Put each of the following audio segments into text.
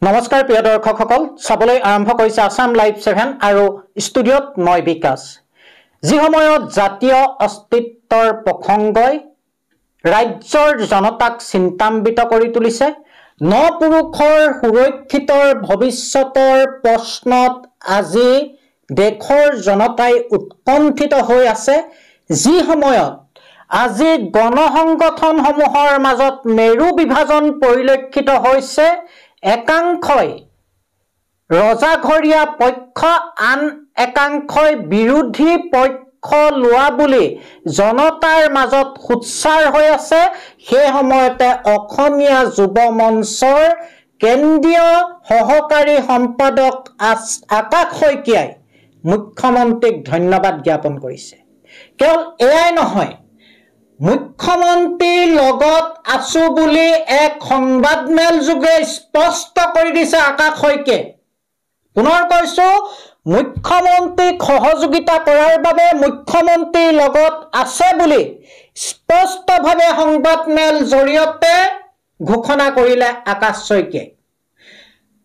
নমস্কাৰ প্ৰিয় দৰ্শকসকল চাবলৈ আৰম্ভ কৰিছে আসাম লাইভ 7 আৰু ষ্টুডিঅ'ত মই বিকাশ যি সময়ত জাতীয় অস্তিত্বৰ প্ৰসংগই ৰাজ্যৰ জনতাক চিন্তান্বিত কৰি তুলিছে নপুৰুষৰ সুৰক্ষিতৰ ভৱিষ্যতৰ প্ৰশ্নত আজি দেশৰ জনতাই উৎকণ্ঠিত হৈ আছে যি সময়ত আজি গণসংগঠনসমূহৰ মাজত মেৰু বিভাজন পৰিলক্ষিত হৈছে একাংশই ৰজাঘৰীয়া পক্ষ আন একাংশই বিৰোধী পক্ষ লোৱা বুলি জনতাৰ মাজত উচ্চাৰ হৈ আছে সেই সময়তে অসমীয়া যুৱ মঞ্চৰ কেন্দ্ৰীয় সহকাৰী সম্পাদক আকাশ শইকীয়াই মুখ্যমন্ত্ৰীক ধন্যবাদ জ্ঞাপন কৰিছে কেৱল এয়াই নহয় মুখ্যমন্ত্ৰীৰ লগত আছো বুলি এক সংবাদমেল যোগে স্পষ্ট কৰি দিছে আকাশ শইকীয়াই পুনৰ কৈছো মুখ্যমন্ত্ৰীক সহযোগিতা কৰাৰ বাবে মুখ্যমন্ত্ৰীৰ লগত আছে বুলি স্পষ্টভাৱে সংবাদমেল জৰিয়তে ঘোষণা কৰিলে আকাশ শইকীয়াই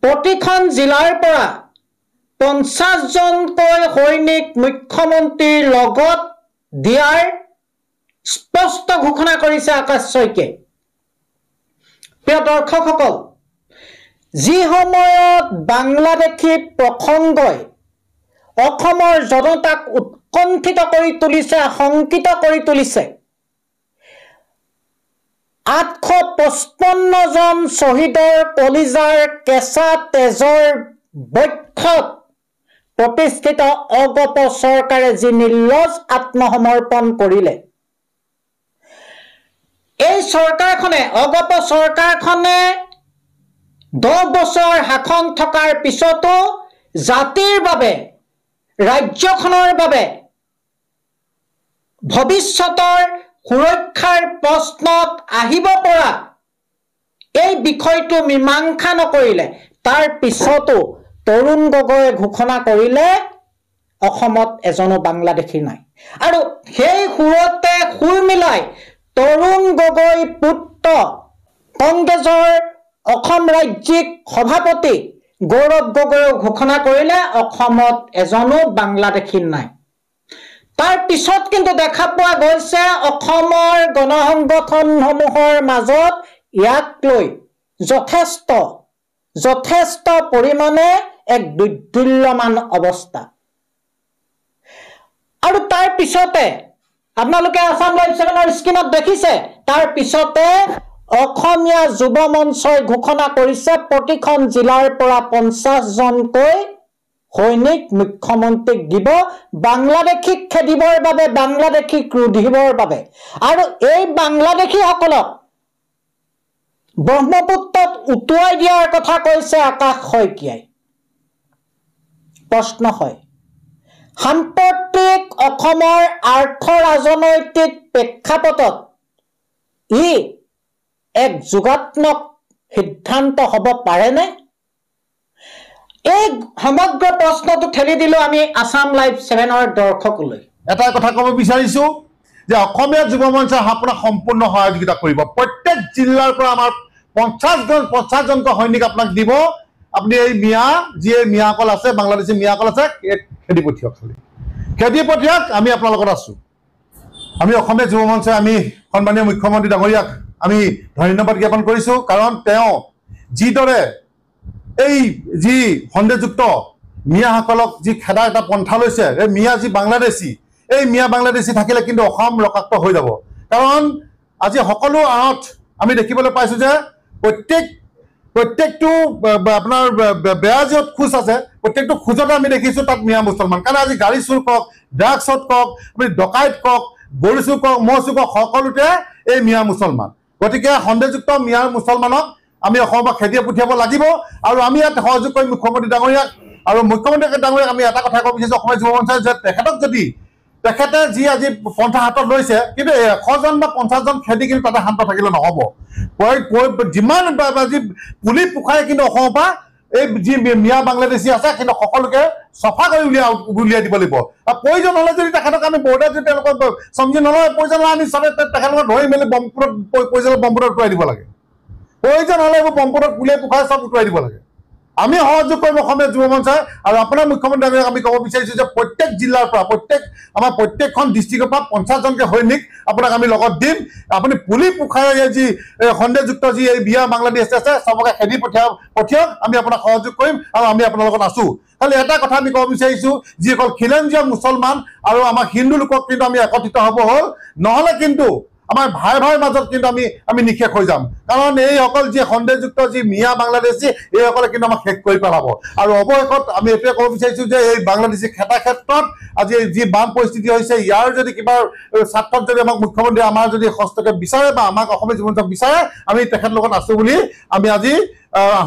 প্ৰতিখন জিলাৰ পৰা 50 জনকৈ সৈনিক মুখ্যমন্ত্ৰীৰ লগত দিয়াৰ স্পষ্ট ঘোষণা কৰিছে আকাশ শইকীয়াই প্ৰিয় দৰ্শকসকল যি সময়ত বাংলাদেশী প্ৰসংগই অসমৰ জনতাক উৎকণ্ঠিত কৰি তুলিছে শংকিত কৰি তুলিছে 855 জন শহীদৰ কলিজাৰ কেঁচা তেজৰ বক্ষত প্ৰতিষ্ঠিত অগপ চৰকাৰে যি নিৰ্লজ্জ আত্মসমৰ্পণ কৰিলে এই চৰকাৰখনে অগপ চৰকাৰখনে 10 বছৰ শাসন থকাৰ পিছতো জাতিৰ বাবে ৰাজ্যখনৰ বাবে ভৱিষ্যতৰ সুৰক্ষাৰ প্ৰশ্নত আহিব পৰা এই বিষয়টো মীমাংসা নকৰিলে তাৰ পিছতো তৰুণ গগৈ ঘোষণা কৰিলে অসমত এজনো বাংলাদেশী নাই আৰু সেই সুৰতে সুৰ মিলাই তৰুণ গগৈ পুত্ৰ কংগ্ৰেছৰ অসম ৰাজ্যিক সভাপতি গৌৰৱ গগৈ ঘোষণা কৰিলে অসমত এজনো বাংলাদেশী নাই তাৰ পিছত কিন্তু দেখা পোৱা গৈছে অসমৰ গণসংগঠনসমূহৰ মাজত ইয়াক লৈ যথেষ্ট পৰিমাণে এক দুৰ্দুল্যমান অৱস্থা আৰু তাৰ পিছতে আপোনালোকে আসাম লাইভ 7 স্ক্ৰীনত দেখিছে তাৰ পিছতে অসমীয়া যুৱ মঞ্চই ঘোষণা কৰিছে প্ৰতিখন জিলাৰ পৰা 50 জনকৈ সৈনিক মুখ্যমন্ত্ৰীক দিব বাংলাদেশীক খেদিবৰ বাবে বাংলাদেশীক ৰুধিবৰ বাবে আৰু এই বাংলাদেশীসকলক ব্ৰহ্মপুত্ৰত উটুৱাই দিয়াৰ কথা কৈছে আকাশ শইকীয়াই প্ৰশ্ন হয় সাম্প্ৰতিক অসমৰ আৰ্থ ৰাজনৈতিক প্ৰেক্ষাপটত ই এক যোগাত্মক সিদ্ধান্ত হ'ব পাৰেনে এই সমগ্ৰ প্ৰশ্নটো ঠেলি দিলো আমি আসাম লাইভ 7 দৰ্শকলৈ এটা কথা ক'ব বিচাৰিছো যে অসমীয়া যুৱ মঞ্চে আপোনাক সম্পূৰ্ণ সহযোগিতা কৰিব প্ৰত্যেক জিলাৰ পৰা আমাৰ 50 জনকৈ সৈনিক আপোনাক দিব আপুনি এই মিয়াকল আছে বাংলাদেশী মিয়াকল আছে খেদি পঠিয়াক আমি আপোনাৰ লগত আছো আমি অসমীয়া যুৱ মঞ্চে আমি সন্মানীয় মুখ্যমন্ত্ৰী ডাঙৰীয়াক আমি ধন্যবাদ জ্ঞাপন কৰিছো কাৰণ তেওঁ যিদৰে এই যি সন্দেহযুক্ত মিয়াসকলক যি খেদা এটা পন্থা লৈছে এই মিয়া যি বাংলাদেশী এই মিয়া বাংলাদেশী থাকিলে কিন্তু অসম ৰকাক্ত হৈ যাব কাৰণ আজি সকলো আঁত আমি দেখিবলৈ পাইছো যে প্ৰত্যেকটো আপোনাৰ বেয়া য'ত খোজ আছে প্ৰত্যেকটো খোজতে আমি দেখিছো তাত মিয়া মুছলমান কাৰণ আজি গাড়ী চুৰ কওক ড্ৰাগছত কওক আপুনি ডকাইত কওক গৰু চুৰ কওক মহ চুৰ কওক সকলোতে এই মিয়া মুছলমান গতিকে সন্দেহযুক্ত মিয়া মুছলমানক আমি অসমৰ খেদিয়ে পঠিয়াব লাগিব আৰু আমি ইয়াত সহযোগ কৰিম মুখ্যমন্ত্ৰী ডাঙৰীয়াক আৰু মুখ্যমন্ত্ৰী ডাঙৰীয়াক আমি এটা কথা ক'ব বিচাৰিছো অসমীয়া যুৱ মঞ্চই যে তেখেতক যদি তেখেতে যি আজি পন্থা হাতত লৈছে কিন্তু 100 জন বা 50 জন খেদি কিন্তু তাতে শান্ত থাকিলে নহ'ব যিমান আজি পুলি পোখাই কিন্তু অসমৰ পৰা এই যি মিয়া বাংলাদেশী আছে কিন্তু সকলোকে চফা কৰি উলিয়াই দিব লাগিব আৰু প্ৰয়োজন হ'লে যদি তেখেতক আমি বৰ্ডাৰ যদি তেওঁলোকক চমজি নলয় প্ৰয়োজন হ'লে আমি চবে তেখেতলোকক ধৰি মেলি বম্পুৰত উঠুৱাই দিব লাগে প্ৰয়োজন হ'লে এইবোৰ বম্পুৰত পুলিয়ে পোখাই চব উঠুৱাই দিব লাগে আমি সহযোগ কৰিম অসমীয়া যুৱ মঞ্চই আৰু আপোনাৰ মুখ্যমন্ত্ৰী আমি ক'ব বিচাৰিছোঁ যে প্ৰত্যেক জিলাৰ পৰা আমাৰ প্ৰত্যেকখন ডিষ্ট্ৰিক্টৰ পৰা 50জনকৈ সৈনিক আপোনাক আমি লগত দিম আপুনি পুলি পোখাৰে যি সন্দেহযুক্ত যি এই বিয়া বাংলাদেশ আছে চবকে খেদি পঠিয়াওক আমি আপোনাক সহযোগ কৰিম আৰু আমি আপোনাৰ লগত আছোঁ খালি এটা কথা আমি ক'ব বিচাৰিছোঁ যিসকল খিলঞ্জীয়া মুছলমান আৰু আমাৰ হিন্দু লোকক কিন্তু আমি একত্ৰিত হ'ব হ'ল নহ'লে কিন্তু আমাৰ ভাই মাজত কিন্তু আমি নিশেষ হৈ যাম কাৰণ এইসকল যি সন্দেহযুক্ত যি মিয়া বাংলাদেশী এইসকলে কিন্তু আমাক শেষ কৰি পেলাব আৰু অৱশেষত আমি এইটোৱে ক'ব বিচাৰিছোঁ যে এই বাংলাদেশী খেতা ক্ষেত্ৰত আজি যি বান পৰিস্থিতি হৈছে ইয়াৰ যদি কিবা স্বাৰ্থত যদি আমাক মুখ্যমন্ত্ৰী আমাৰ যদি হস্তক্ষেপ বিচাৰে বা আমাক অসমীয়া যুৱ মঞ্চক বিচাৰে আমি তেখেতৰ লগত আছোঁ বুলি আমি আজি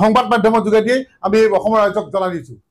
সংবাদ মাধ্যমৰ যোগেদি আমি অসমৰ ৰাইজক জনাই দিছোঁ।